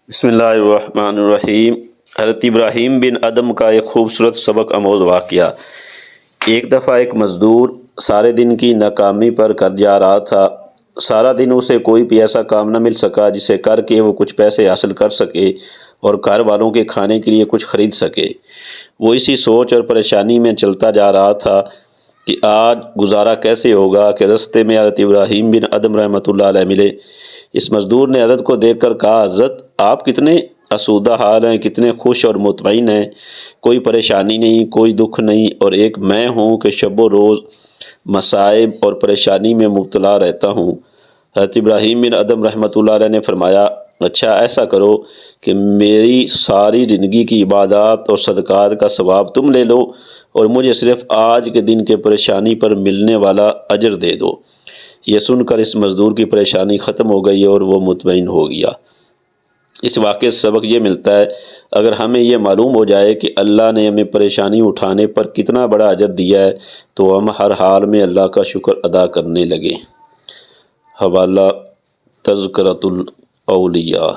بسم اللہ الرحمن الرحیم۔ حضرت ابراہیم بن ادم کا ایک خوبصورت سبق آموز واقعہ۔ ایک دفعہ ایک مزدور سارے دن کی ناکامی پر کر جا رہا تھا۔ سارا دن اسے کوئی بھی ایسا کام نہ مل سکا جسے کر کے وہ کچھ پیسے حاصل کر سکے اور گھر والوں کے کھانے کے لیے کچھ خرید سکے۔ وہ اسی سوچ اور پریشانی میں چلتا جا رہا تھا کہ آج گزارا کیسے ہوگا کہ رستے میں حضرت ابراہیم بن ادم رحمۃ اللہ علیہ ملے۔ اس مزدور نے حضرت کو دیکھ کر کہا، حضرت آپ کتنے آسودہ حال ہیں، کتنے خوش اور مطمئن ہیں، کوئی پریشانی نہیں، کوئی دکھ نہیں، اور ایک میں ہوں کہ شب و روز مصائب اور پریشانی میں مبتلا رہتا ہوں۔ حضرت ابراہیم بن ادم رحمۃ اللہ علیہ نے فرمایا، اچھا ایسا کرو کہ میری ساری زندگی کی عبادات اور صدقات کا ثواب تم لے لو اور مجھے صرف آج کے دن کے پریشانی پر ملنے والا اجر دے دو۔ یہ سن کر اس مزدور کی پریشانی ختم ہو گئی اور وہ مطمئن ہو گیا۔ اس واقعے سے سبق یہ ملتا ہے، اگر ہمیں یہ معلوم ہو جائے کہ اللہ نے ہمیں پریشانی اٹھانے پر کتنا بڑا اجر دیا ہے تو ہم ہر حال میں اللہ کا شکر ادا کرنے لگیں۔ حوالہ تذکرۃ الاولیاء۔